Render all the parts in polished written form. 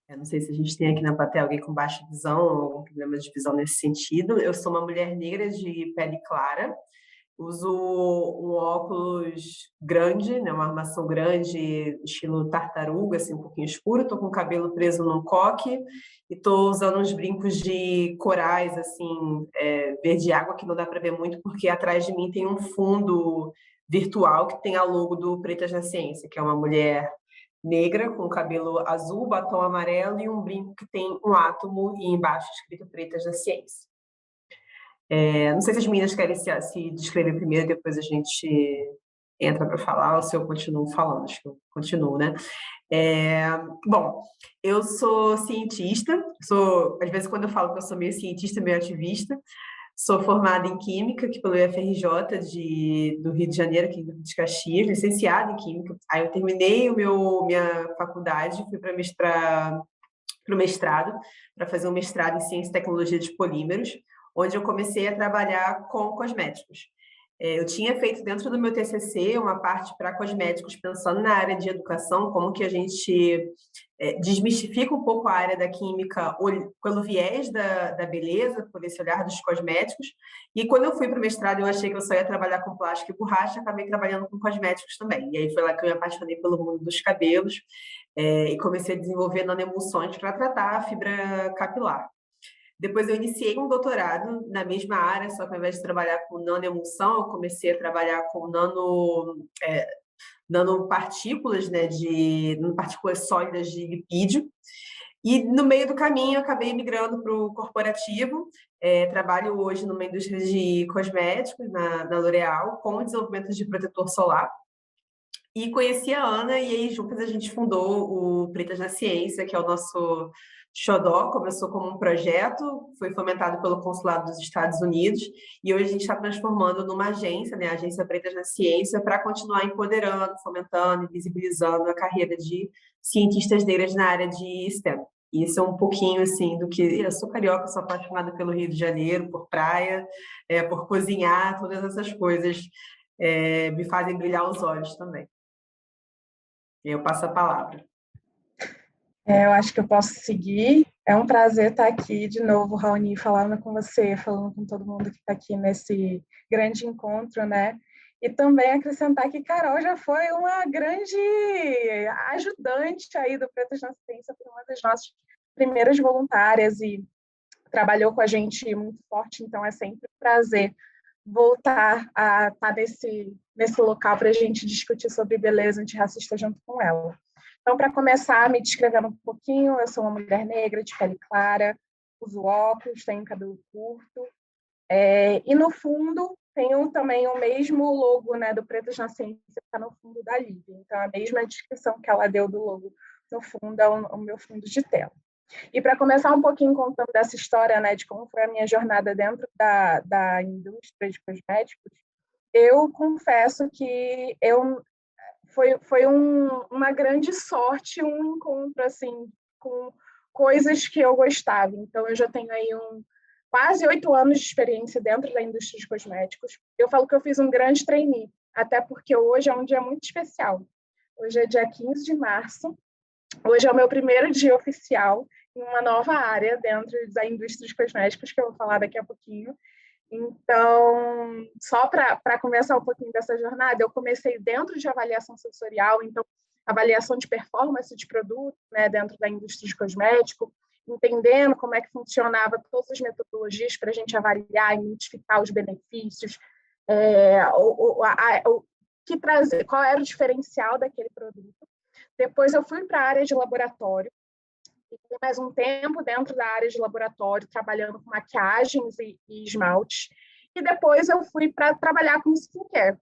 Eu não sei se a gente tem aqui na plateia alguém com baixa visão ou algum problema de visão nesse sentido. Eu sou uma mulher negra de pele clara, uso um óculos grande, né, uma armação grande, estilo tartaruga, assim, um pouquinho escuro. Estou com o cabelo preso num coque e estou usando uns brincos de corais, assim, verde água, que não dá para ver muito, porque atrás de mim tem um fundo virtual que tem a logo do Pretas na Ciência, que é uma mulher negra com cabelo azul, batom amarelo e um brinco que tem um átomo e embaixo escrito Pretas na Ciência. Não sei se as meninas querem se descrever primeiro, depois a gente entra para falar, ou se eu continuo falando. Acho que eu continuo, né? Bom, eu sou cientista, às vezes quando eu falo que eu sou meio cientista, meio ativista, sou formada em Química, aqui pelo UFRJ do Rio de Janeiro, aqui de Caxias, licenciada em Química. Aí eu terminei minha faculdade, fui para o mestrado, para fazer um mestrado em Ciência e Tecnologia de Polímeros, onde eu comecei a trabalhar com cosméticos. Eu tinha feito dentro do meu TCC uma parte para cosméticos, pensando na área de educação, como que a gente desmistifica um pouco a área da química pelo viés da beleza, por esse olhar dos cosméticos. E quando eu fui para o mestrado, eu achei que eu só ia trabalhar com plástico e borracha, acabei trabalhando com cosméticos também. E aí foi lá que eu me apaixonei pelo mundo dos cabelos e comecei a desenvolver nanoemulsões para tratar a fibra capilar. Depois eu iniciei um doutorado na mesma área, só que ao invés de trabalhar com nanoemulsão, eu comecei a trabalhar com nanopartículas, né, partículas sólidas de lipídio. E no meio do caminho eu acabei migrando para o corporativo. Trabalho hoje numa indústria de cosméticos, na L'Oréal, com o desenvolvimento de protetor solar. E conheci a Ana, e aí juntas a gente fundou o Pretas na Ciência, que é o nosso xodó. Começou como um projeto, foi fomentado pelo Consulado dos Estados Unidos, e hoje a gente está transformando numa agência, né, a Agência Pretas na Ciência, para continuar empoderando, fomentando e visibilizando a carreira de cientistas negras na área de STEM. Isso é um pouquinho, assim, do que... Eu sou carioca, sou apaixonada pelo Rio de Janeiro, por praia, por cozinhar, todas essas coisas me fazem brilhar os olhos também. E eu passo a palavra. Eu acho que eu posso seguir. É um prazer estar aqui de novo, Raoni, falando com você, falando com todo mundo que está aqui nesse grande encontro, né? E também acrescentar que Carol já foi uma grande ajudante aí do Pretas na Ciência, foi uma das nossas primeiras voluntárias e trabalhou com a gente muito forte, então é sempre um prazer voltar a estar nesse local para a gente discutir sobre beleza antirracista junto com ela. Então, para começar, me descrevendo um pouquinho, eu sou uma mulher negra, de pele clara, uso óculos, tenho cabelo curto, e no fundo tenho também o mesmo logo, né, do Pretas na Ciência, que está no fundo da Lívia. Então, a mesma descrição que ela deu do logo no fundo é o meu fundo de tela. E para começar um pouquinho contando dessa história, né, de como foi a minha jornada dentro da indústria de cosméticos, eu confesso que foi uma grande sorte, um encontro assim com coisas que eu gostava. Então, eu já tenho aí quase 8 anos de experiência dentro da indústria de cosméticos. Eu falo que eu fiz um grande trainee, até porque hoje é um dia muito especial. Hoje é dia 15 de março. Hoje é o meu primeiro dia oficial em uma nova área dentro da indústria de cosméticos, que eu vou falar daqui a pouquinho. Então, só para começar um pouquinho dessa jornada, eu comecei dentro de avaliação sensorial, então, avaliação de performance de produto, né, dentro da indústria de cosmético, entendendo como é que funcionava todas as metodologias para a gente avaliar e identificar os benefícios, qual era o diferencial daquele produto. Depois eu fui para a área de laboratório, fiquei mais um tempo dentro da área de laboratório, trabalhando com maquiagens e esmaltes. E depois eu fui para trabalhar com skincare,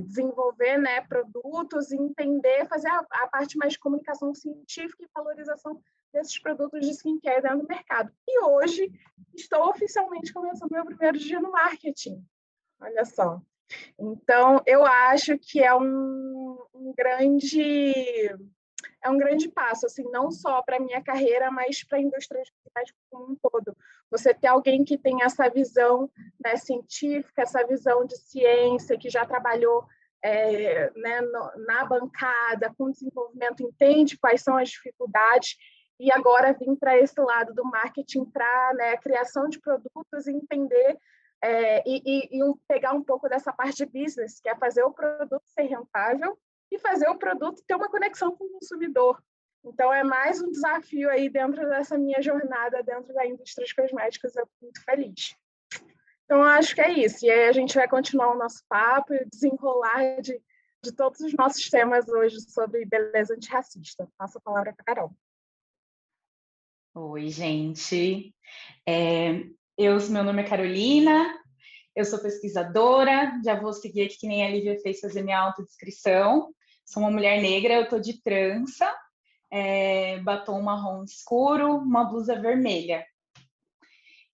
desenvolver, né, produtos, entender, fazer a parte mais de comunicação científica e valorização desses produtos de skincare dentro do mercado. E hoje estou oficialmente começando meu primeiro dia no marketing. Olha só. Então, eu acho que é um grande passo, assim, não só para a minha carreira, mas para a indústria de cosméticos como um todo. Você ter alguém que tem essa visão, né, científica, essa visão de ciência, que já trabalhou né, na bancada, com desenvolvimento, entende quais são as dificuldades e agora vim para esse lado do marketing, para, né, a criação de produtos e entender pegar um pouco dessa parte de business, que é fazer o produto ser rentável e fazer o produto ter uma conexão com o consumidor. Então, é mais um desafio aí dentro dessa minha jornada dentro da indústria de cosméticos. Eu estou muito feliz. Então, eu acho que é isso. E aí a gente vai continuar o nosso papo e desenrolar de todos os nossos temas hoje sobre beleza antirracista. Passo a palavra para a Carol. Oi, gente. Meu nome é Carolina, eu sou pesquisadora, já vou seguir aqui que nem a Lívia fez fazer minha autodescrição. Sou uma mulher negra, eu estou de trança, batom marrom escuro, uma blusa vermelha.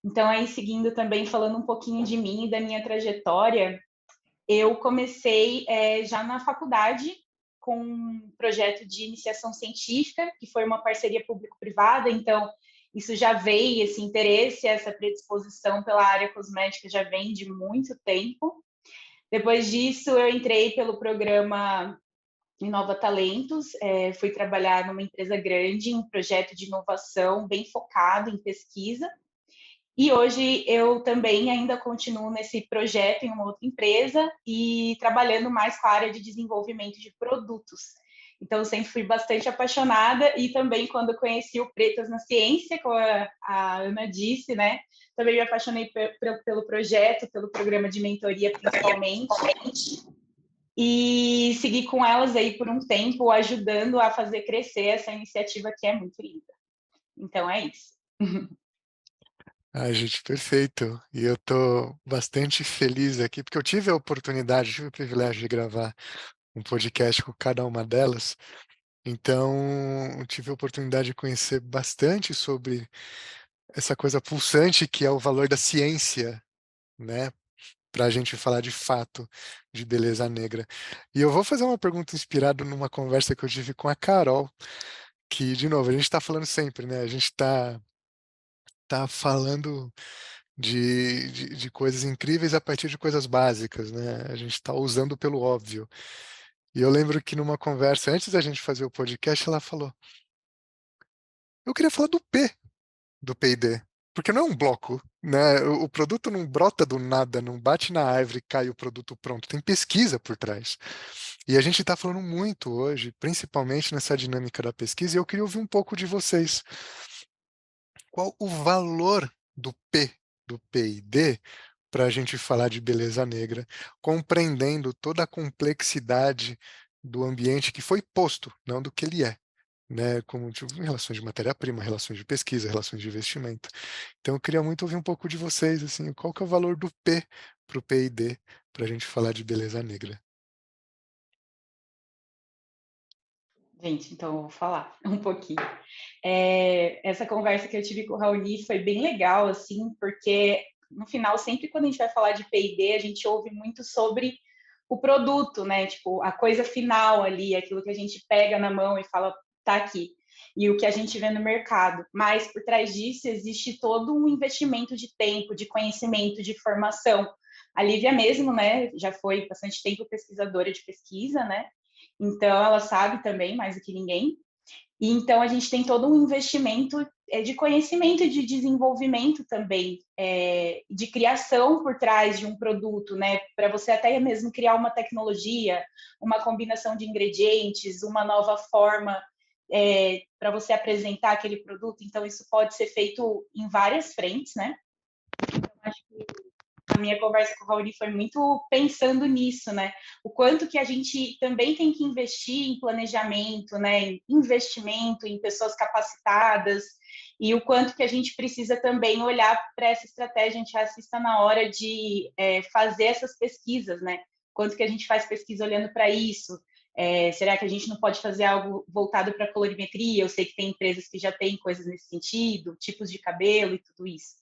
Então, aí, seguindo também, falando um pouquinho de mim e da minha trajetória, eu comecei já na faculdade com um projeto de iniciação científica, que foi uma parceria público-privada, então isso já veio, esse interesse, essa predisposição pela área cosmética já vem de muito tempo. Depois disso, eu entrei pelo programa Inova Talentos, fui trabalhar numa empresa grande, um projeto de inovação bem focado em pesquisa, e hoje eu também ainda continuo nesse projeto em uma outra empresa e trabalhando mais com a área de desenvolvimento de produtos. Então, eu sempre fui bastante apaixonada e também quando eu conheci o Pretas na Ciência, como a Ana disse, né? Também me apaixonei pelo projeto, pelo programa de mentoria principalmente. E segui com elas aí por um tempo, ajudando a fazer crescer essa iniciativa que é muito linda. Então, é isso. Ai, gente, perfeito. E eu estou bastante feliz aqui, porque eu tive a oportunidade, tive o privilégio de gravar um podcast com cada uma delas. Então, eu tive a oportunidade de conhecer bastante sobre essa coisa pulsante que é o valor da ciência, né? Para a gente falar de fato de beleza negra. E eu vou fazer uma pergunta inspirada numa conversa que eu tive com a Carol, que, de novo, a gente está falando sempre, né? A gente tá falando de coisas incríveis a partir de coisas básicas, né? A gente está usando pelo óbvio. E eu lembro que numa conversa, antes da gente fazer o podcast, ela falou: eu queria falar do P do P&D, porque não é um bloco, né? O produto não brota do nada, não bate na árvore e cai o produto pronto. Tem pesquisa por trás. E a gente está falando muito hoje, principalmente nessa dinâmica da pesquisa, e eu queria ouvir um pouco de vocês. Qual o valor do P do P&D para a gente falar de beleza negra, compreendendo toda a complexidade do ambiente que foi posto, não do que ele é, né? Como tipo, relações de matéria-prima, relações de pesquisa, relações de investimento. Então, eu queria muito ouvir um pouco de vocês, assim, qual que é o valor do P para o P&D para a gente falar de beleza negra? Gente, então eu vou falar um pouquinho. Essa conversa que eu tive com o Raoni foi bem legal, assim, porque no final, sempre quando a gente vai falar de P&D, a gente ouve muito sobre o produto, né? Tipo, a coisa final ali, aquilo que a gente pega na mão e fala, tá aqui. E o que a gente vê no mercado. Mas por trás disso existe todo um investimento de tempo, de conhecimento, de formação. A Lívia mesmo, né, já foi bastante tempo pesquisadora de pesquisa, né? Então, ela sabe também mais do que ninguém. E então, a gente tem todo um investimento de conhecimento e de desenvolvimento também, de criação por trás de um produto, né? Para você até mesmo criar uma tecnologia, uma combinação de ingredientes, uma nova forma para você apresentar aquele produto. Então, isso pode ser feito em várias frentes, né? Então, acho que a minha conversa com o Raoni foi muito pensando nisso, né? O quanto que a gente também tem que investir em planejamento, né? Em investimento, em pessoas capacitadas, e o quanto que a gente precisa também olhar para essa estratégia antirracista na hora de fazer essas pesquisas, né? Quanto que a gente faz pesquisa olhando para isso? Será que a gente não pode fazer algo voltado para colorimetria? Eu sei que tem empresas que já têm coisas nesse sentido, tipos de cabelo e tudo isso.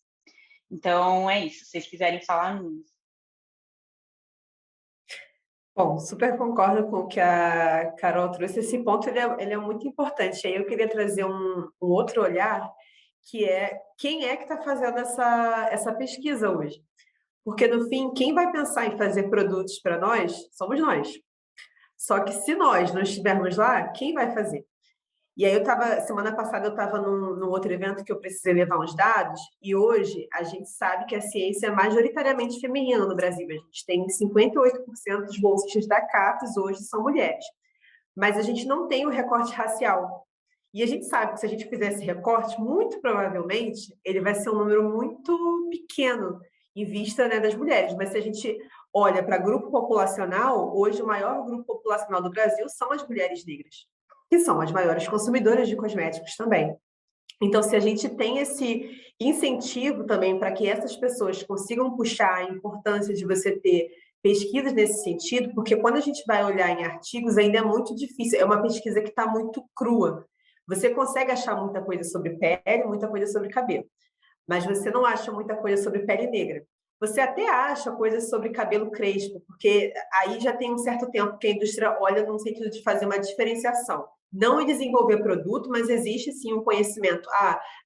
Então, é isso. Se vocês quiserem falar nisso. Bom, super concordo com o que a Carol trouxe. Esse ponto ele é muito importante. Aí eu queria trazer um outro olhar, que é quem é que está fazendo essa pesquisa hoje. Porque, no fim, quem vai pensar em fazer produtos para nós somos nós. Só que se nós não estivermos lá, quem vai fazer? E aí semana passada eu estava num outro evento que eu precisei levar uns dados, e hoje a gente sabe que a ciência é majoritariamente feminina no Brasil. A gente tem 58% dos bolsistas da CAPES hoje são mulheres. Mas a gente não tem o recorte racial. E a gente sabe que se a gente fizer esse recorte, muito provavelmente ele vai ser um número muito pequeno em vista, né, das mulheres. Mas se a gente olha para grupo populacional, hoje o maior grupo populacional do Brasil são as mulheres negras, que são as maiores consumidoras de cosméticos também. Então, se a gente tem esse incentivo também para que essas pessoas consigam puxar a importância de você ter pesquisas nesse sentido, porque quando a gente vai olhar em artigos, ainda é muito difícil, é uma pesquisa que está muito crua. Você consegue achar muita coisa sobre pele, muita coisa sobre cabelo, mas você não acha muita coisa sobre pele negra. Você até acha coisas sobre cabelo crespo, porque aí já tem um certo tempo que a indústria olha no sentido de fazer uma diferenciação. Não em desenvolver produto, mas existe sim um conhecimento.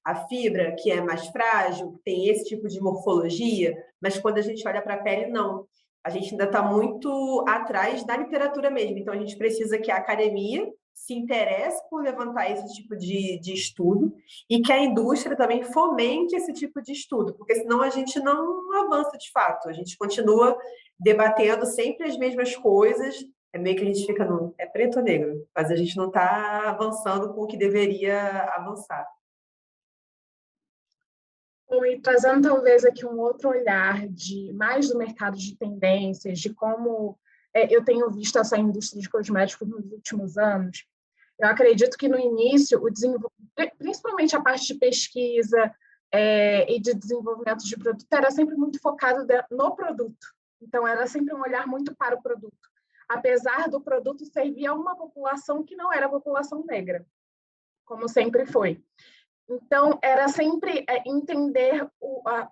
A fibra, que é mais frágil, tem esse tipo de morfologia, mas quando a gente olha para a pele, não. A gente ainda está muito atrás da literatura mesmo. Então, a gente precisa que a academia se interesse por levantar esse tipo de estudo e que a indústria também fomente esse tipo de estudo, porque senão a gente não avança de fato, a gente continua debatendo sempre as mesmas coisas, é meio que a gente fica no é preto ou negro, mas a gente não está avançando com o que deveria avançar. Bom, e trazendo talvez aqui um outro olhar de mais do mercado de tendências, de como eu tenho visto essa indústria de cosméticos nos últimos anos, eu acredito que no início, principalmente a parte de pesquisa e de desenvolvimento de produto, era sempre muito focado no produto. Então, era sempre um olhar muito para o produto, apesar do produto servir a uma população que não era a população negra, como sempre foi. Então, era sempre entender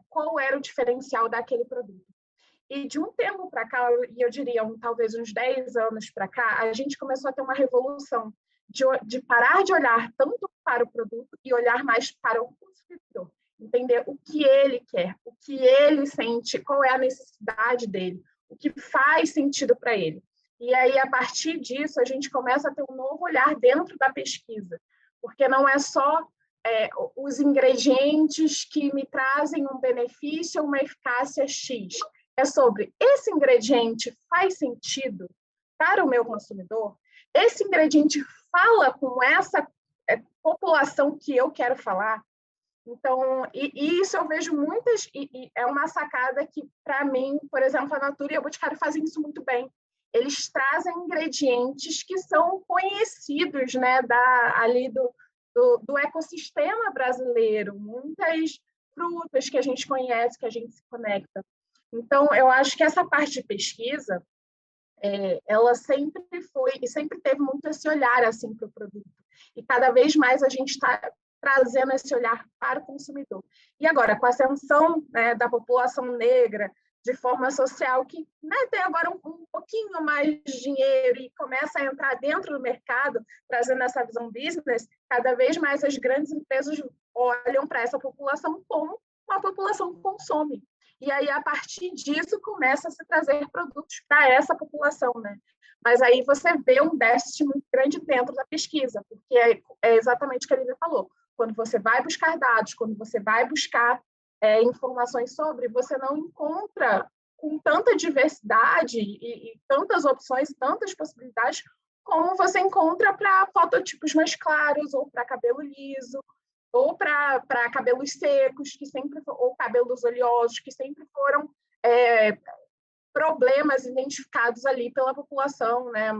qual era o diferencial daquele produto. E de um tempo para cá, e eu diria talvez uns 10 anos para cá, a gente começou a ter uma revolução de parar de olhar tanto para o produto e olhar mais para o consumidor. Entender o que ele quer, o que ele sente, qual é a necessidade dele, o que faz sentido para ele. E aí, a partir disso, a gente começa a ter um novo olhar dentro da pesquisa, porque não é só os ingredientes que me trazem um benefício ou uma eficácia X. É sobre esse ingrediente faz sentido para o meu consumidor? Esse ingrediente fala com essa população que eu quero falar? Então, e isso eu vejo muitas, e é uma sacada que, para mim, por exemplo, a Natura e a Boticário fazem isso muito bem. Eles trazem ingredientes que são conhecidos, né, ali do ecossistema brasileiro, muitas frutas que a gente conhece, que a gente se conecta. Então, eu acho que essa parte de pesquisa, ela sempre foi e sempre teve muito esse olhar assim para o produto. E cada vez mais a gente está trazendo esse olhar para o consumidor. E agora, com a ascensão, né, da população negra de forma social, que, né, tem agora um pouquinho mais de dinheiro e começa a entrar dentro do mercado, trazendo essa visão business, cada vez mais as grandes empresas olham para essa população como uma população que consome. E aí, a partir disso, começa a se trazer produtos para essa população, né? Mas aí você vê um déficit muito grande dentro da pesquisa, porque é exatamente o que a Lívia falou. Quando você vai buscar dados, quando você vai buscar informações sobre, você não encontra com tanta diversidade e tantas opções, tantas possibilidades, como você encontra para fototipos mais claros, ou para cabelo liso, ou para cabelos secos, que sempre ou cabelos oleosos, que sempre foram problemas identificados ali pela população, né,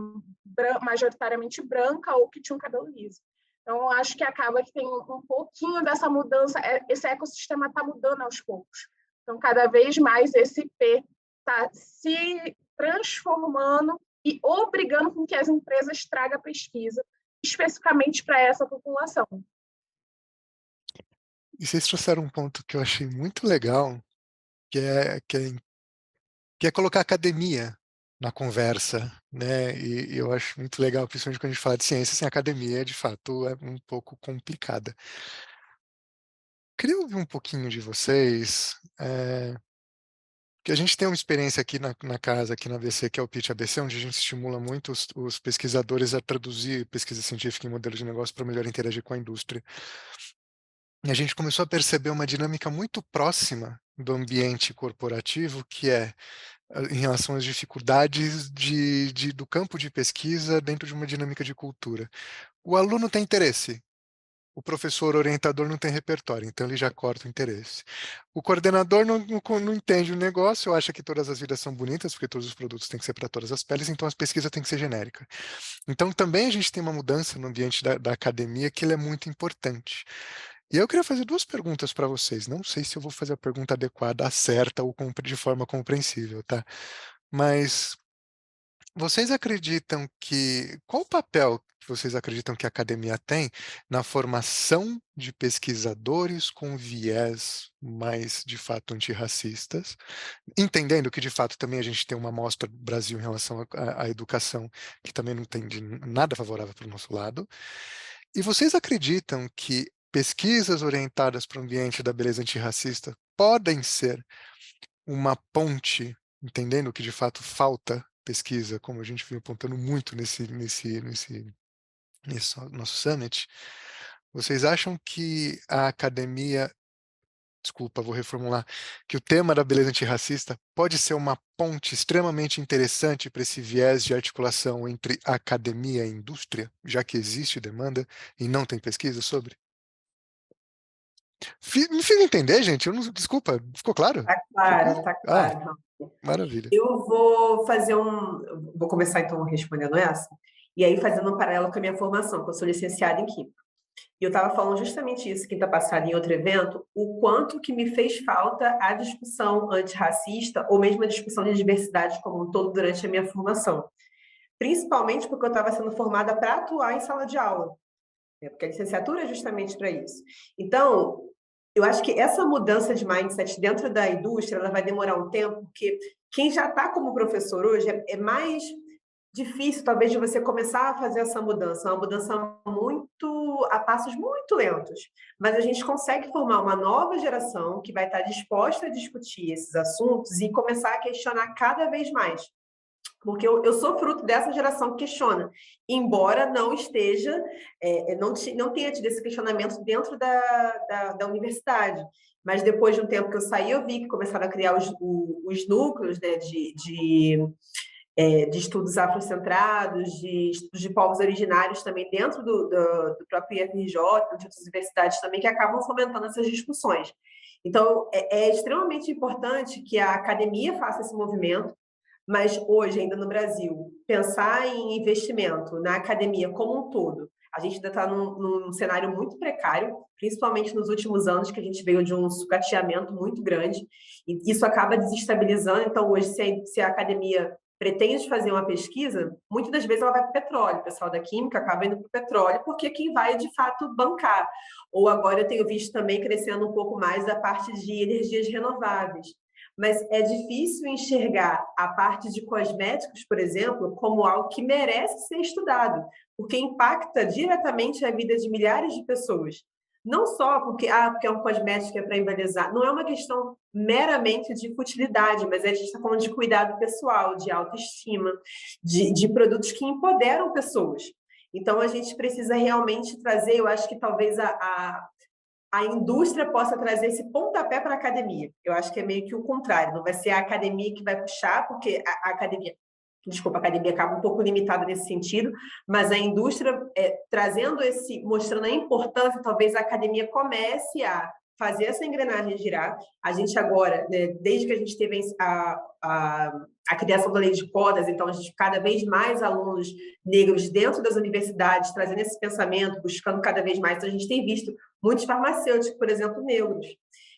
majoritariamente branca ou que tinha um cabelo liso. Então, acho que acaba que tem um pouquinho dessa mudança, esse ecossistema está mudando aos poucos. Então, cada vez mais esse IP está se transformando e obrigando com que as empresas tragam pesquisa especificamente para essa população. E vocês trouxeram um ponto que eu achei muito legal, que é colocar a academia na conversa, né? E eu acho muito legal, principalmente quando a gente fala de ciência, sem academia, de fato, é um pouco complicada. Queria ouvir um pouquinho de vocês, que a gente tem uma experiência aqui na casa, aqui na ABC, que é o Pitch ABC, onde a gente estimula muito os pesquisadores a traduzir pesquisa científica em modelos de negócio para melhor interagir com a indústria. E a gente começou a perceber uma dinâmica muito próxima do ambiente corporativo, que é em relação às dificuldades do campo de pesquisa dentro de uma dinâmica de cultura. O aluno tem interesse, o professor orientador não tem repertório, então ele já corta o interesse. O coordenador não entende o negócio, acha que todas as vidas são bonitas, porque todos os produtos têm que ser para todas as peles, então as pesquisas têm que ser genéricas. Então também a gente tem uma mudança no ambiente da academia que ele é muito importante. E eu queria fazer duas perguntas para vocês. Não sei se eu vou fazer a pergunta adequada, a certa ou de forma compreensível, tá? Mas vocês acreditam que... Qual o papel que vocês acreditam que a academia tem na formação de pesquisadores com viés mais, de fato, antirracistas, entendendo que, de fato, também a gente tem uma amostra do Brasil em relação à educação que também não tem nada favorável para o nosso lado. E vocês acreditam que pesquisas orientadas para o ambiente da beleza antirracista podem ser uma ponte, entendendo que de fato falta pesquisa, como a gente vem apontando muito nesse nosso summit? Vocês acham que a academia, desculpa, vou reformular, que o tema da beleza antirracista pode ser uma ponte extremamente interessante para esse viés de articulação entre a academia e a indústria, já que existe demanda e não tem pesquisa sobre? Me fiz entender, gente? Eu não, desculpa, ficou claro? Tá claro, tá Ah, claro. maravilha. Eu vou começar então respondendo essa, e aí fazendo um paralelo com a minha formação, que eu sou licenciada em Química. E eu estava falando justamente isso, quinta passada, em outro evento, o quanto que me fez falta a discussão antirracista, ou mesmo a discussão de diversidade como um todo durante a minha formação. Principalmente porque eu estava sendo formada para atuar em sala de aula, né? Porque a licenciatura é justamente para isso. Então, eu acho que essa mudança de mindset dentro da indústria, ela vai demorar um tempo, porque quem já está como professor hoje é mais difícil, talvez, de você começar a fazer essa mudança, uma mudança a passos muito lentos. Mas a gente consegue formar uma nova geração que vai estar disposta a discutir esses assuntos e começar a questionar cada vez mais. Porque eu sou fruto dessa geração que questiona, embora não esteja, não tenha tido esse questionamento dentro da universidade. Mas depois de um tempo que eu saí, eu vi que começaram a criar os núcleos, né, de estudos afrocentrados, de estudos de povos originários também dentro do próprio IFRJ, de outras universidades também, que acabam fomentando essas discussões. Então, é extremamente importante que a academia faça esse movimento, mas hoje, ainda no Brasil, pensar em investimento na academia como um todo, a gente ainda está num cenário muito precário, principalmente nos últimos anos, que a gente veio de um sucateamento muito grande, e isso acaba desestabilizando. Então, hoje, se a academia pretende fazer uma pesquisa, muitas das vezes ela vai para o petróleo. O pessoal da química acaba indo para o petróleo, porque é quem vai, de fato, bancar. Ou agora eu tenho visto também crescendo um pouco mais a parte de energias renováveis. Mas é difícil enxergar a parte de cosméticos, por exemplo, como algo que merece ser estudado, porque impacta diretamente a vida de milhares de pessoas. Não só porque é um cosmético que é para embelezar, não é uma questão meramente de futilidade, mas a gente está falando de cuidado pessoal, de autoestima, de produtos que empoderam pessoas. Então, a gente precisa realmente trazer, eu acho que talvez a indústria possa trazer esse pontapé para a academia. Eu acho que é meio que o contrário, não vai ser a academia que vai puxar, porque a academia acaba um pouco limitada nesse sentido, mas a indústria trazendo mostrando a importância, talvez a academia comece a fazer essa engrenagem girar. A gente agora, né, desde que a gente teve a criação da lei de cotas, então a gente cada vez mais alunos negros dentro das universidades, trazendo esse pensamento, buscando cada vez mais. Então, a gente tem visto muitos farmacêuticos, por exemplo, negros,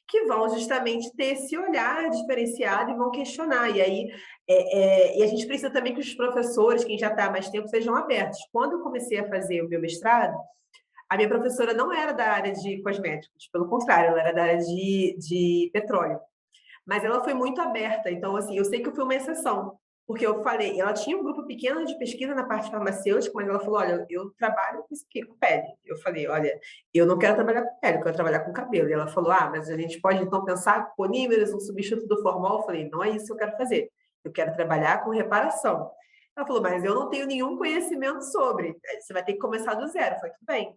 que vão justamente ter esse olhar diferenciado e vão questionar. E aí, e a gente precisa também que os professores, quem já está há mais tempo, sejam abertos. Quando eu comecei a fazer o meu mestrado, a minha professora não era da área de cosméticos, pelo contrário, ela era da área de petróleo. Mas ela foi muito aberta, então, assim, eu sei que eu fui uma exceção, Porque eu falei, ela tinha um grupo pequeno de pesquisa na parte farmacêutica, mas ela falou, olha, eu trabalho com isso aqui, com pele. Eu falei, olha, eu não quero trabalhar com pele, eu quero trabalhar com cabelo. E ela falou, mas a gente pode então pensar polímeros, um substituto do formol. Eu falei, não é isso que eu quero fazer. Eu quero trabalhar com reparação. Ela falou, mas eu não tenho nenhum conhecimento sobre. Você vai ter que começar do zero. Eu falei, tudo bem,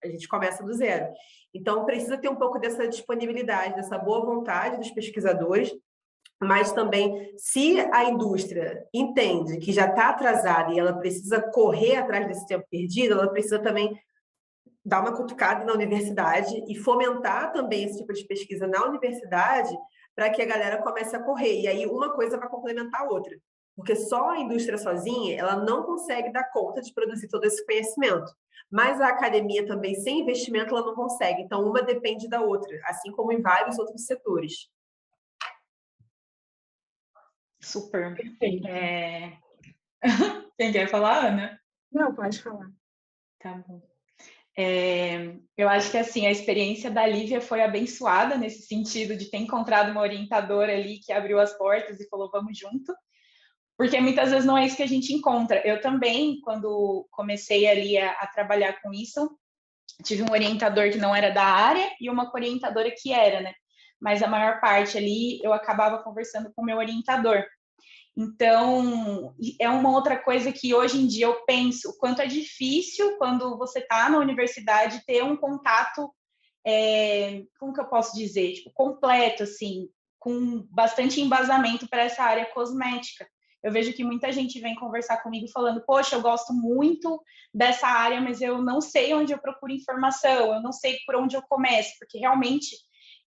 a gente começa do zero. Então, precisa ter um pouco dessa disponibilidade, dessa boa vontade dos pesquisadores, mas também, se a indústria entende que já está atrasada e ela precisa correr atrás desse tempo perdido, ela precisa também dar uma cutucada na universidade e fomentar também esse tipo de pesquisa na universidade para que a galera comece a correr. E aí uma coisa vai complementar a outra. Porque só a indústria sozinha, ela não consegue dar conta de produzir todo esse conhecimento. Mas a academia também, sem investimento, ela não consegue. Então, uma depende da outra, assim como em vários outros setores. Super. Perfeito. Quem quer falar, Ana? Não, pode falar. Tá bom. Eu acho que assim, a experiência da Lívia foi abençoada nesse sentido de ter encontrado uma orientadora ali que abriu as portas e falou, vamos junto. Porque muitas vezes não é isso que a gente encontra. Eu também, quando comecei ali a trabalhar com isso, tive um orientador que não era da área e uma orientadora que era, né? Mas a maior parte ali eu acabava conversando com o meu orientador. Então, é uma outra coisa que hoje em dia eu penso, o quanto é difícil quando você está na universidade ter um contato, como que eu posso dizer, tipo, completo, assim, com bastante embasamento para essa área cosmética. Eu vejo que muita gente vem conversar comigo falando, poxa, eu gosto muito dessa área, mas eu não sei onde eu procuro informação, eu não sei por onde eu começo, porque realmente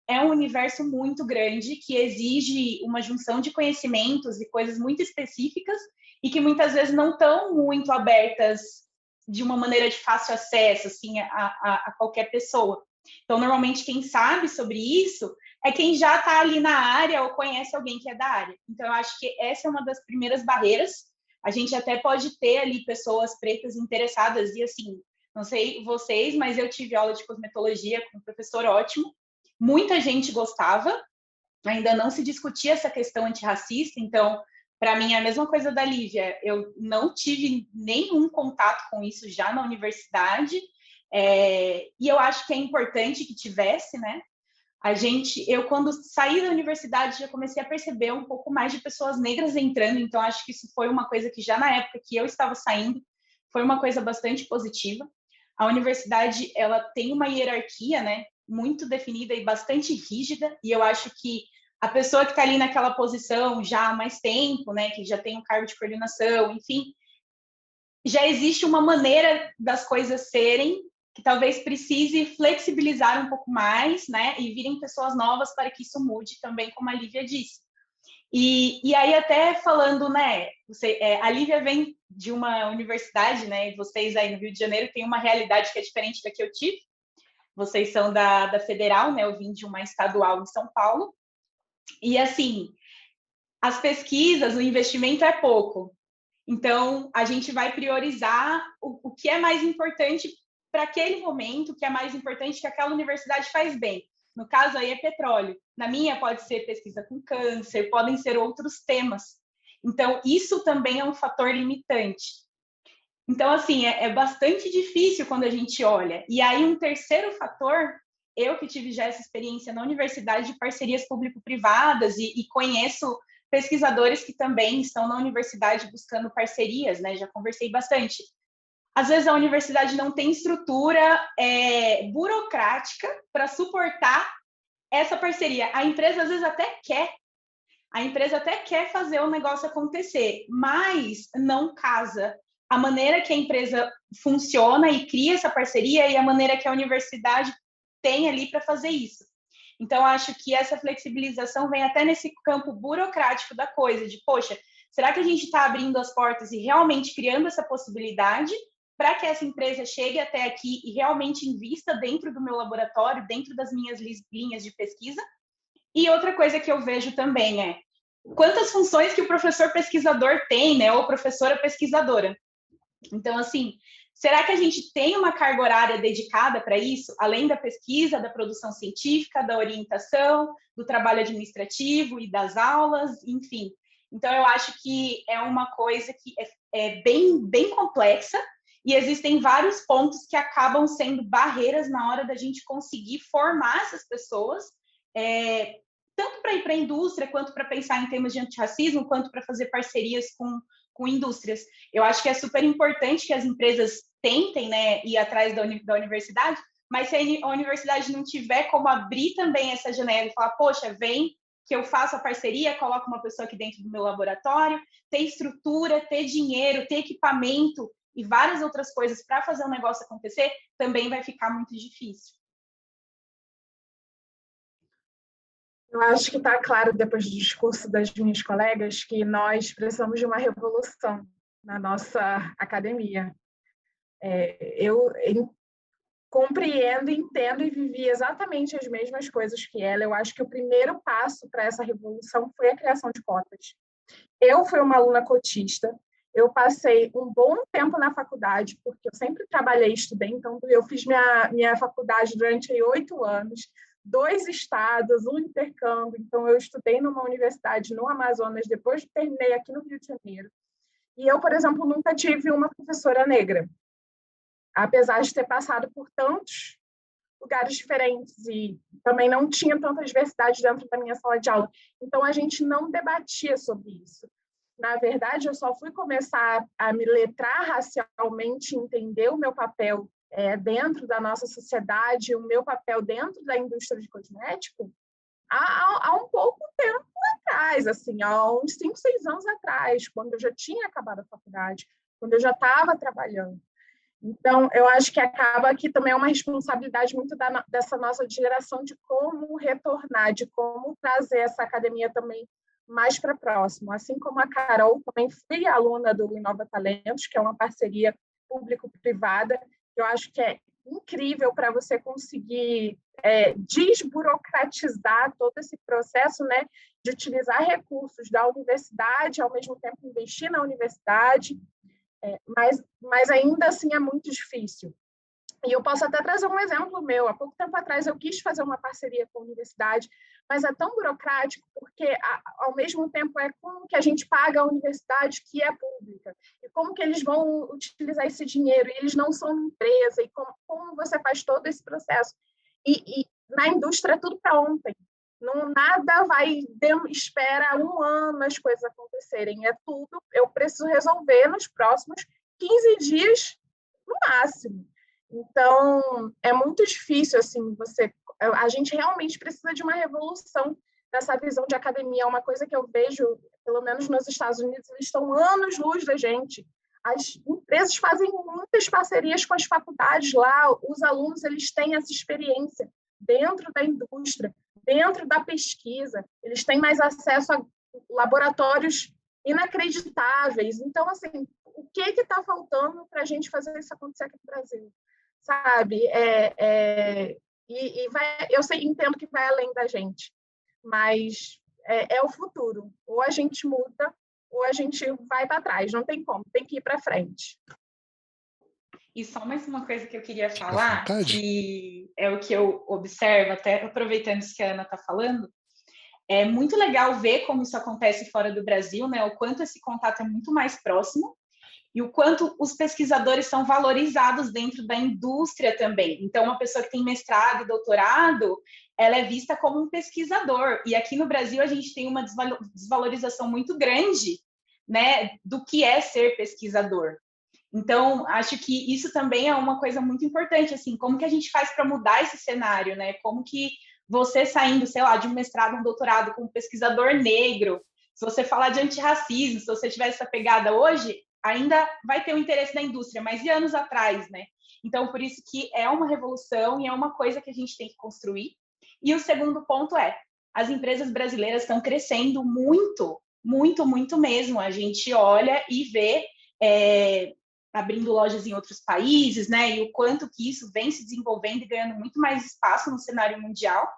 é um universo muito grande que exige uma junção de conhecimentos e coisas muito específicas e que muitas vezes não estão muito abertas de uma maneira de fácil acesso assim, a qualquer pessoa. Então, normalmente, quem sabe sobre isso é quem já está ali na área ou conhece alguém que é da área. Então, eu acho que essa é uma das primeiras barreiras. A gente até pode ter ali pessoas pretas interessadas e, assim, não sei vocês, mas eu tive aula de cosmetologia com um professor ótimo. Muita gente gostava, ainda não se discutia essa questão antirracista, então, para mim, é a mesma coisa da Lívia, eu não tive nenhum contato com isso já na universidade, e eu acho que é importante que tivesse, né? Eu quando saí da universidade, já comecei a perceber um pouco mais de pessoas negras entrando, então acho que isso foi uma coisa que já na época que eu estava saindo, foi uma coisa bastante positiva. A universidade, ela tem uma hierarquia, né, muito definida e bastante rígida, e eu acho que a pessoa que está ali naquela posição já há mais tempo, né, que já tem um cargo de coordenação, enfim, já existe uma maneira das coisas serem que talvez precise flexibilizar um pouco mais, né, e virem pessoas novas para que isso mude também, como a Lívia disse. E aí até falando, né, a Lívia vem de uma universidade, né, e vocês aí no Rio de Janeiro têm uma realidade que é diferente da que eu tive. Vocês são da Federal, né, eu vim de uma estadual em São Paulo. E assim, as pesquisas, o investimento é pouco. Então, a gente vai priorizar o que é mais importante para aquele momento, o que é mais importante que aquela universidade faz bem. No caso aí é petróleo. Na minha pode ser pesquisa com câncer, podem ser outros temas. Então, isso também é um fator limitante. Então, assim, é bastante difícil quando a gente olha. E aí, um terceiro fator, eu que tive já essa experiência na universidade de parcerias público-privadas e conheço pesquisadores que também estão na universidade buscando parcerias, né? Já conversei bastante. Às vezes a universidade não tem estrutura burocrática para suportar essa parceria. A empresa às vezes até quer fazer o negócio acontecer, mas não casa a maneira que a empresa funciona e cria essa parceria e a maneira que a universidade tem ali para fazer isso. Então, acho que essa flexibilização vem até nesse campo burocrático da coisa, de, poxa, será que a gente está abrindo as portas e realmente criando essa possibilidade para que essa empresa chegue até aqui e realmente invista dentro do meu laboratório, dentro das minhas linhas de pesquisa? E outra coisa que eu vejo também é quantas funções que o professor pesquisador tem, né, ou professora pesquisadora. Então, assim, será que a gente tem uma carga horária dedicada para isso, além da pesquisa, da produção científica, da orientação, do trabalho administrativo e das aulas, enfim? Então, eu acho que é uma coisa que é bem, bem complexa e existem vários pontos que acabam sendo barreiras na hora da gente conseguir formar essas pessoas, tanto para ir para a indústria, quanto para pensar em temas de antirracismo, quanto para fazer parcerias com indústrias. Eu acho que é super importante que as empresas tentem, né, ir atrás da universidade, mas se a universidade não tiver como abrir também essa janela e falar, poxa, vem que eu faço a parceria, coloco uma pessoa aqui dentro do meu laboratório, ter estrutura, ter dinheiro, ter equipamento e várias outras coisas para fazer o negócio acontecer, também vai ficar muito difícil. Eu acho que está claro, depois do discurso das minhas colegas, que nós precisamos de uma revolução na nossa academia. Eu compreendo, entendo e vivi exatamente as mesmas coisas que ela. Eu acho que o primeiro passo para essa revolução foi a criação de cotas. Eu fui uma aluna cotista, eu passei um bom tempo na faculdade, porque eu sempre trabalhei e estudei, então eu fiz minha faculdade durante 8 anos, 2 estados, um intercâmbio, então eu estudei numa universidade no Amazonas, depois terminei aqui no Rio de Janeiro. E eu, por exemplo, nunca tive uma professora negra, apesar de ter passado por tantos lugares diferentes e também não tinha tanta diversidade dentro da minha sala de aula. Então, a gente não debatia sobre isso. Na verdade, eu só fui começar a me letrar racialmente, entender o meu papel dentro da nossa sociedade, o meu papel dentro da indústria de cosmético, há um pouco tempo atrás, assim, há uns 5, 6 anos atrás, quando eu já tinha acabado a faculdade, quando eu já estava trabalhando. Então, eu acho que acaba que também é uma responsabilidade muito dessa nossa geração de como retornar, de como trazer essa academia também mais para próximo. Assim como a Carol, também fui aluna do Inova Talentos, que é uma parceria público-privada, eu acho que é incrível para você conseguir desburocratizar todo esse processo, né, de utilizar recursos da universidade, ao mesmo tempo investir na universidade, mas ainda assim é muito difícil. E eu posso até trazer um exemplo meu. Há pouco tempo atrás eu quis fazer uma parceria com a universidade, mas é tão burocrático porque, ao mesmo tempo, como que a gente paga a universidade que é pública e como que eles vão utilizar esse dinheiro, e eles não são empresa, e como você faz todo esse processo. E na indústria é tudo para ontem. Não, nada espera 1 ano as coisas acontecerem. É tudo, eu preciso resolver nos próximos 15 dias, no máximo. Então, é muito difícil, assim, a gente realmente precisa de uma revolução nessa visão de academia. É uma coisa que eu vejo, pelo menos nos Estados Unidos, eles estão anos-luz da gente. As empresas fazem muitas parcerias com as faculdades lá, os alunos eles têm essa experiência dentro da indústria, dentro da pesquisa, eles têm mais acesso a laboratórios inacreditáveis. Então, assim, o que está faltando para a gente fazer isso acontecer aqui no Brasil? Sabe? Eu entendo que vai além da gente, mas é o futuro. Ou a gente muda, ou a gente vai para trás. Não tem como, tem que ir para frente. E só mais uma coisa que eu queria falar, que é o que eu observo, até aproveitando isso que a Ana está falando, é muito legal ver como isso acontece fora do Brasil, né? O quanto esse contato é muito mais próximo e o quanto os pesquisadores são valorizados dentro da indústria também. Então, uma pessoa que tem mestrado e doutorado, ela é vista como um pesquisador. E aqui no Brasil, a gente tem uma desvalorização muito grande, né, do que é ser pesquisador. Então, acho que isso também é uma coisa muito importante, assim, como que a gente faz para mudar esse cenário, né? Como que você saindo, sei lá, de um mestrado, um doutorado como pesquisador negro, se você falar de antirracismo, se você tiver essa pegada hoje, ainda vai ter o interesse da indústria, mas e anos atrás, né? Então, por isso que é uma revolução e é uma coisa que a gente tem que construir. E o segundo ponto as empresas brasileiras estão crescendo muito, muito, muito mesmo. A gente olha e vê abrindo lojas em outros países, né? E o quanto que isso vem se desenvolvendo e ganhando muito mais espaço no cenário mundial.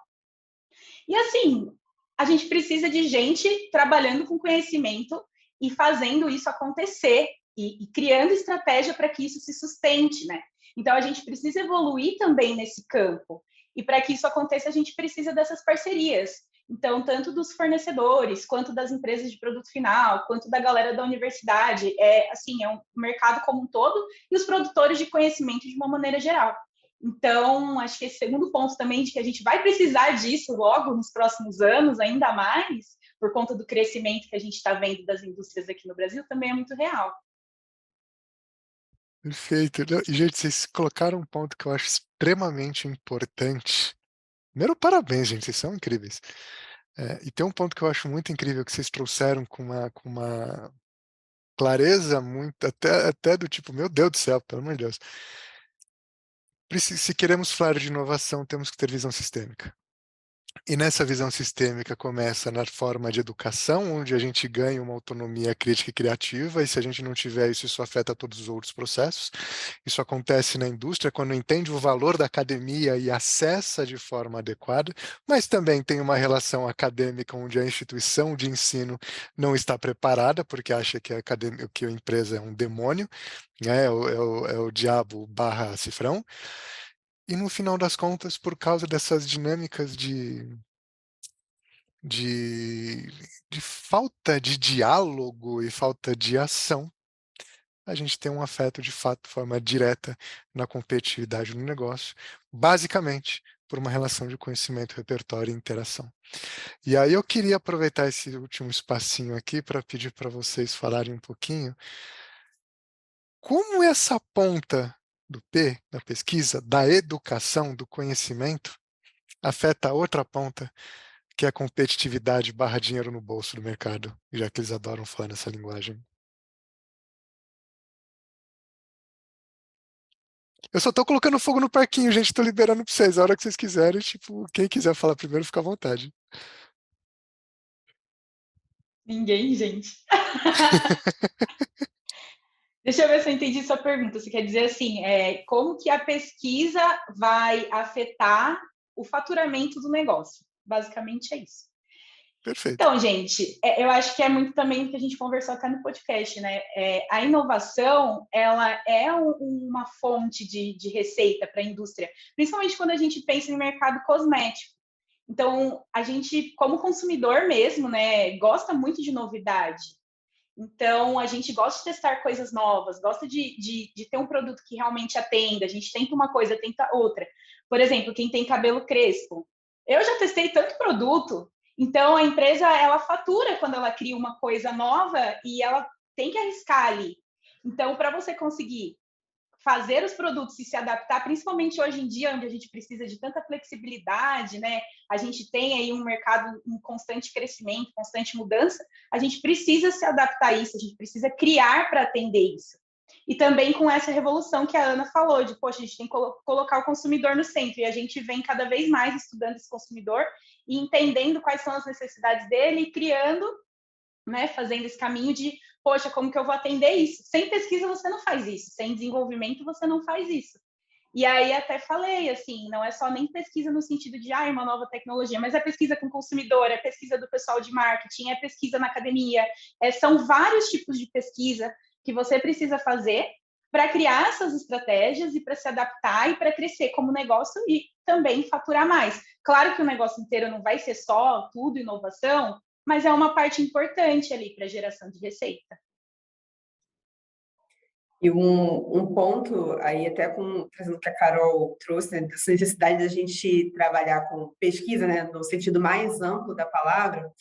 E assim, a gente precisa de gente trabalhando com conhecimento e fazendo isso acontecer e criando estratégia para que isso se sustente, né? Então, a gente precisa evoluir também nesse campo. E para que isso aconteça, a gente precisa dessas parcerias. Então, tanto dos fornecedores, quanto das empresas de produto final, quanto da galera da universidade, é um mercado como um todo, e os produtores de conhecimento de uma maneira geral. Então, acho que esse segundo ponto também, de que a gente vai precisar disso logo nos próximos anos, ainda mais, por conta do crescimento que a gente está vendo das indústrias aqui no Brasil, também é muito real. Perfeito. Não, e, gente, vocês colocaram um ponto que eu acho extremamente importante. Primeiro, parabéns, gente, vocês são incríveis. E tem um ponto que eu acho muito incrível que vocês trouxeram com uma clareza muito, até do tipo, meu Deus do céu, pelo amor de Deus. Se queremos falar de inovação, temos que ter visão sistêmica. E nessa visão sistêmica começa na forma de educação, onde a gente ganha uma autonomia crítica e criativa, e se a gente não tiver isso, isso afeta todos os outros processos. Isso acontece na indústria, quando entende o valor da academia e acessa de forma adequada, mas também tem uma relação acadêmica, onde a instituição de ensino não está preparada, porque acha que que a empresa é um demônio, né? É o diabo barra cifrão. E no final das contas, por causa dessas dinâmicas de, de falta de diálogo e falta de ação, a gente tem um afeto de fato, de forma direta, na competitividade no negócio, basicamente por uma relação de conhecimento, repertório e interação. E aí eu queria aproveitar esse último espacinho aqui para pedir para vocês falarem um pouquinho como essa ponta do P, da pesquisa, da educação, do conhecimento, afeta a outra ponta, que é a competitividade barra dinheiro no bolso do mercado, já que eles adoram falar nessa linguagem. Eu só tô colocando fogo no parquinho, gente, tô liberando pra vocês. A hora que vocês quiserem, tipo, quem quiser falar primeiro, fica à vontade. Ninguém, gente. Deixa eu ver se eu entendi sua pergunta. Você quer dizer assim, como que a pesquisa vai afetar o faturamento do negócio? Basicamente é isso. Perfeito. Então, gente, eu acho que é muito também o que a gente conversou até no podcast, né? A inovação, ela é uma fonte de receita para a indústria, principalmente quando a gente pensa em mercado cosmético. Então, a gente, como consumidor mesmo, né, gosta muito de novidade. Então, a gente gosta de testar coisas novas, gosta de ter um produto que realmente atenda. A gente tenta uma coisa, tenta outra. Por exemplo, quem tem cabelo crespo. Eu já testei tanto produto. Então, a empresa, ela fatura quando ela cria uma coisa nova e ela tem que arriscar ali. Então, para você conseguir fazer os produtos e se adaptar, principalmente hoje em dia, onde a gente precisa de tanta flexibilidade, né? A gente tem aí um mercado em constante crescimento, constante mudança, a gente precisa se adaptar a isso, a gente precisa criar para atender isso. E também com essa revolução que a Ana falou, de, poxa, a gente tem que colocar o consumidor no centro, e a gente vem cada vez mais estudando esse consumidor e entendendo quais são as necessidades dele e criando, né, fazendo esse caminho de, poxa, como que eu vou atender isso? Sem pesquisa você não faz isso, sem desenvolvimento você não faz isso. E aí até falei, assim, não é só nem pesquisa no sentido de, uma nova tecnologia, mas é pesquisa com o consumidor, é pesquisa do pessoal de marketing, é pesquisa na academia, são vários tipos de pesquisa que você precisa fazer para criar essas estratégias e para se adaptar e para crescer como negócio e também faturar mais. Claro que o negócio inteiro não vai ser só tudo inovação, mas é uma parte importante ali para a geração de receita. E um ponto, aí até trazendo o que a Carol trouxe, né, dessa necessidade da gente trabalhar com pesquisa, né, no sentido mais amplo da palavra,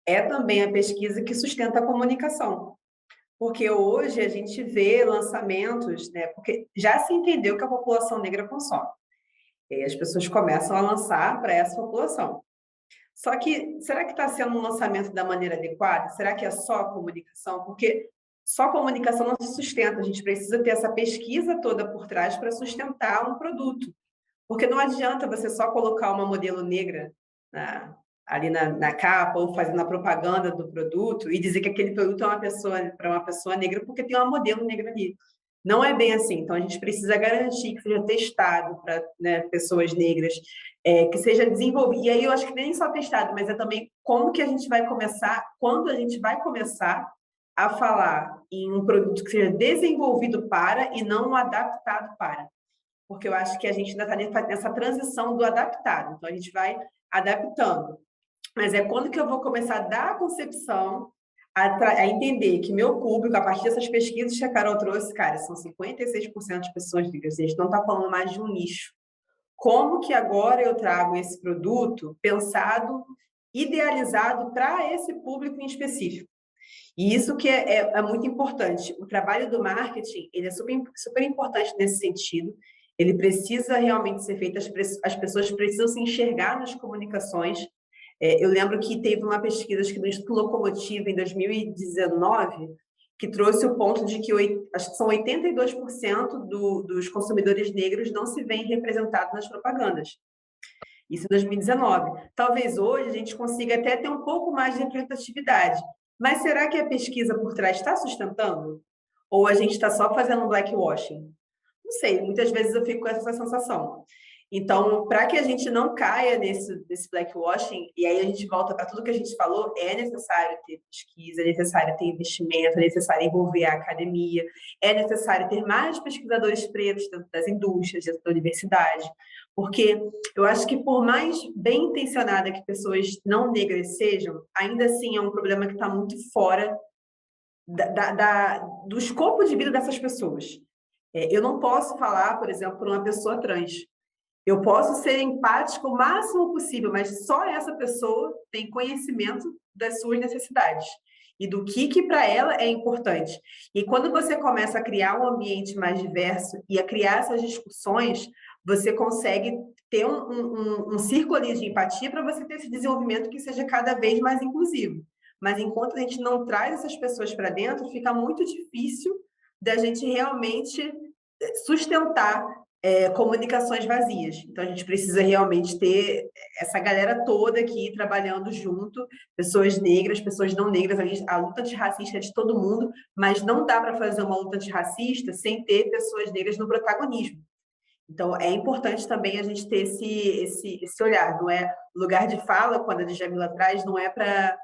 é também a pesquisa que sustenta a comunicação. Porque hoje a gente vê lançamentos, né, porque já se entendeu que a população negra consome. E as pessoas começam a lançar para essa população. Só que, será que está sendo um lançamento da maneira adequada? Será que é só comunicação? Porque só comunicação não se sustenta. A gente precisa ter essa pesquisa toda por trás para sustentar um produto. Porque não adianta você só colocar uma modelo negra ali na capa ou fazendo a propaganda do produto e dizer que aquele produto é para uma pessoa negra porque tem uma modelo negra ali. Não é bem assim. Então, a gente precisa garantir que seja testado para, né, pessoas negras, que seja desenvolvido. E aí eu acho que nem só testado, mas é também como que a gente vai começar, quando a gente vai começar a falar em um produto que seja desenvolvido para e não adaptado para. Porque eu acho que a gente ainda está nessa transição do adaptado. Então, a gente vai adaptando. Mas é quando que eu vou começar a dar a concepção, a entender que meu público, a partir dessas pesquisas que a Carol trouxe, cara, são 56% de pessoas negras, a gente não está falando mais de um nicho. Como que agora eu trago esse produto pensado, idealizado para esse público em específico? E isso que é muito importante. O trabalho do marketing, ele é super, super importante nesse sentido. Ele precisa realmente ser feito, as pessoas precisam se enxergar nas comunicações. Eu lembro que teve uma pesquisa, acho que do Instituto Locomotiva, em 2019, que trouxe o ponto de que acho que são 82% dos consumidores negros não se veem representados nas propagandas. Isso em 2019. Talvez hoje a gente consiga até ter um pouco mais de representatividade. Mas será que a pesquisa por trás está sustentando? Ou a gente está só fazendo um blackwashing? Não sei, muitas vezes eu fico com essa sensação. Então, para que a gente não caia nesse blackwashing, e aí a gente volta para tudo que a gente falou, é necessário ter pesquisa, é necessário ter investimento, é necessário envolver a academia, é necessário ter mais pesquisadores pretos dentro das indústrias, dentro da universidade, porque eu acho que por mais bem intencionada que pessoas não negras sejam, ainda assim é um problema que está muito fora do escopo de vida dessas pessoas. Eu não posso falar, por exemplo, por uma pessoa trans. Eu posso ser empático o máximo possível, mas só essa pessoa tem conhecimento das suas necessidades e do que para ela é importante. E quando você começa a criar um ambiente mais diverso e a criar essas discussões, você consegue ter um círculo ali de empatia para você ter esse desenvolvimento que seja cada vez mais inclusivo. Mas enquanto a gente não traz essas pessoas para dentro, fica muito difícil da gente realmente sustentar comunicações vazias. Então, a gente precisa realmente ter essa galera toda aqui trabalhando junto, pessoas negras, pessoas não negras, a luta antirracista é de todo mundo, mas não dá para fazer uma luta antirracista sem ter pessoas negras no protagonismo. Então, é importante também a gente ter esse olhar, não é lugar de fala, quando a Djamila traz, não é para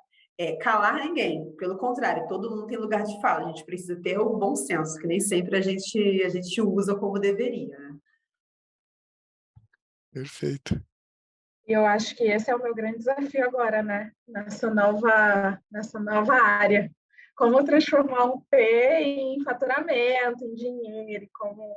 calar ninguém, pelo contrário, todo mundo tem lugar de fala, a gente precisa ter o bom senso, que nem sempre a gente usa como deveria, né? Perfeito. E eu acho que esse é o meu grande desafio agora, né? Nessa nova área. Como transformar um P em faturamento, em dinheiro, como...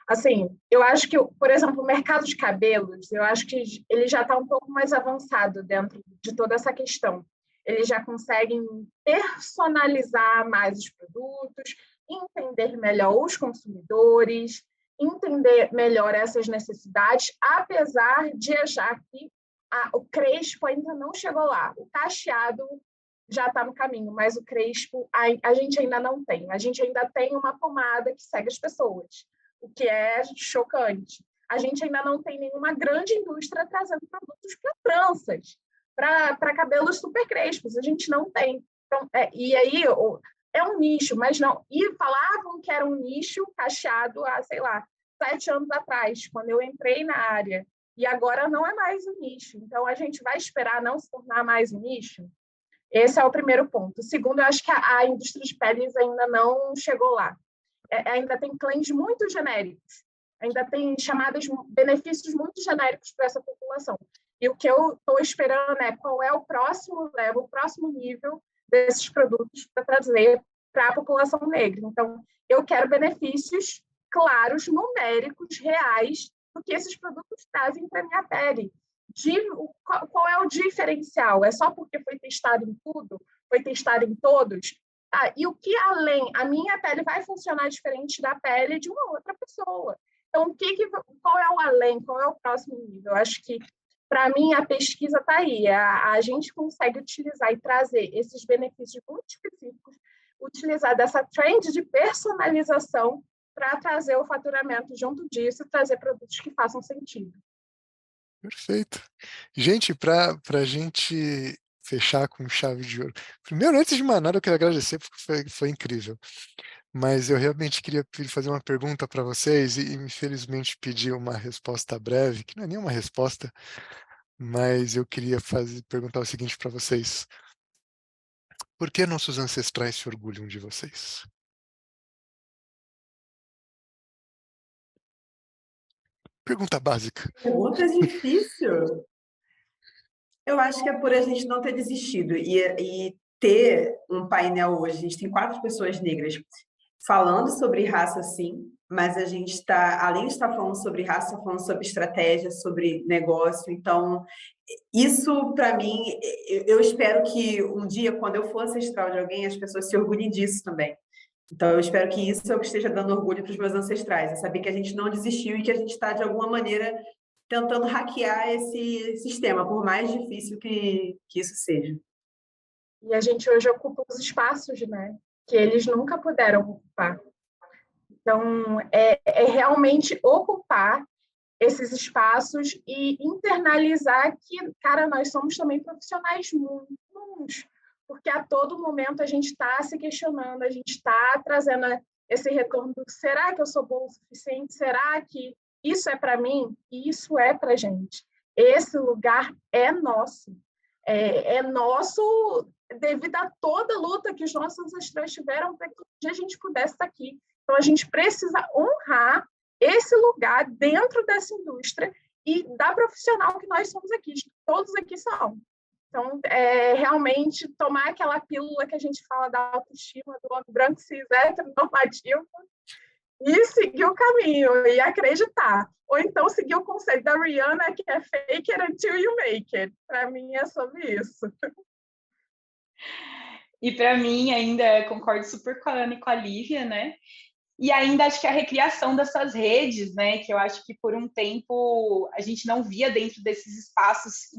Assim, eu acho que, por exemplo, o mercado de cabelos, eu acho que ele já está um pouco mais avançado dentro de toda essa questão. Eles já conseguem personalizar mais os produtos, entender melhor os consumidores, entender melhor essas necessidades, apesar de achar que o crespo ainda não chegou lá. O cacheado já está no caminho, mas o crespo a gente ainda não tem. A gente ainda tem uma pomada que segue as pessoas, o que é chocante. A gente ainda não tem nenhuma grande indústria trazendo produtos para tranças, para cabelos super crespos. A gente não tem. Então, e aí é um nicho, mas não. E falavam que era um nicho cacheado há, sei lá, 7 anos atrás, quando eu entrei na área. E agora não é mais um nicho. Então, a gente vai esperar não se tornar mais um nicho? Esse é o primeiro ponto. O segundo, eu acho que a indústria de peles ainda não chegou lá. Ainda tem claims muito genéricos, ainda tem benefícios muito genéricos para essa população. E o que eu estou esperando é qual é o próximo level, o próximo nível desses produtos para trazer para a população negra. Então, eu quero benefícios claros, numéricos, reais, do que esses produtos trazem para a minha pele. Qual é o diferencial? É só porque foi testado em tudo? Foi testado em todos? E o que além, a minha pele vai funcionar diferente da pele de uma outra pessoa. Então, qual é o além, qual é o próximo nível? Eu acho que, para mim, a pesquisa está aí. A gente consegue utilizar e trazer esses benefícios muito específicos, utilizar dessa trend de personalização para trazer o faturamento junto disso e trazer produtos que façam sentido. Perfeito. Gente, para a gente fechar com chave de ouro. Primeiro, antes de mais nada, eu quero agradecer porque foi incrível. Mas eu realmente queria fazer uma pergunta para vocês e, infelizmente, pedir uma resposta breve, que não é nenhuma resposta, mas eu queria perguntar o seguinte para vocês. Por que nossos ancestrais se orgulham de vocês? Pergunta básica. Pergunta difícil. Eu acho que é por a gente não ter desistido e ter um painel hoje. A gente tem 4 pessoas negras falando sobre raça, sim, mas a gente está, além de estar falando sobre raça, tá falando sobre estratégia, sobre negócio. Então, isso para mim, eu espero que um dia, quando eu for ancestral de alguém, as pessoas se orgulhem disso também. Então, eu espero que isso é o que esteja dando orgulho para os meus ancestrais, é saber que a gente não desistiu e que a gente está, de alguma maneira, tentando hackear esse sistema, por mais difícil que isso seja. E a gente hoje ocupa os espaços, né, que eles nunca puderam ocupar. Então, é realmente ocupar esses espaços e internalizar que, cara, nós somos também profissionais muito bons, porque a todo momento a gente está se questionando, a gente está trazendo esse retorno do será que eu sou bom o suficiente? Será que isso é para mim? Isso é para a gente. Esse lugar é nosso. É nosso devido a toda a luta que os nossos ancestrais tiveram para que um dia a gente pudesse estar aqui. Então, a gente precisa honrar esse lugar dentro dessa indústria e da profissional que nós somos aqui, todos aqui são. Então, realmente tomar aquela pílula que a gente fala da autoestima do homem branco, cis, heteronormativo e seguir o caminho e acreditar. Ou então seguir o conceito da Rihanna, que é fake it until you make it. Para mim é sobre isso. E para mim, ainda concordo super com a Ana e com a Lívia, né? E ainda acho que a recriação dessas redes, né? Que eu acho que por um tempo a gente não via dentro desses espaços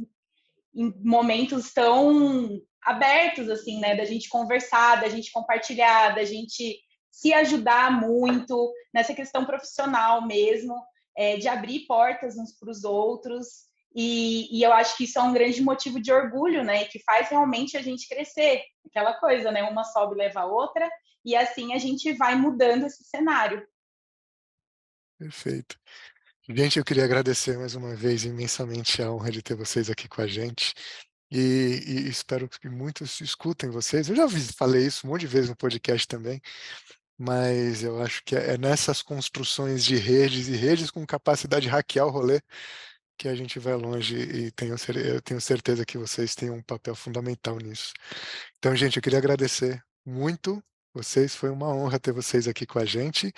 em momentos tão abertos, assim, né? Da gente conversar, da gente compartilhar, da gente se ajudar muito nessa questão profissional mesmo, de abrir portas uns para os outros. E eu acho que isso é um grande motivo de orgulho, né? Que faz realmente a gente crescer. Aquela coisa, né? Uma sobe leva a outra, e assim a gente vai mudando esse cenário. Perfeito. Gente, eu queria agradecer mais uma vez imensamente a honra de ter vocês aqui com a gente. E espero que muitos escutem vocês. Eu já falei isso um monte de vezes no podcast também, mas eu acho que é nessas construções de redes e redes com capacidade de hackear o rolê que a gente vai longe e eu tenho certeza que vocês têm um papel fundamental nisso. Então, gente, eu queria agradecer muito vocês, foi uma honra ter vocês aqui com a gente.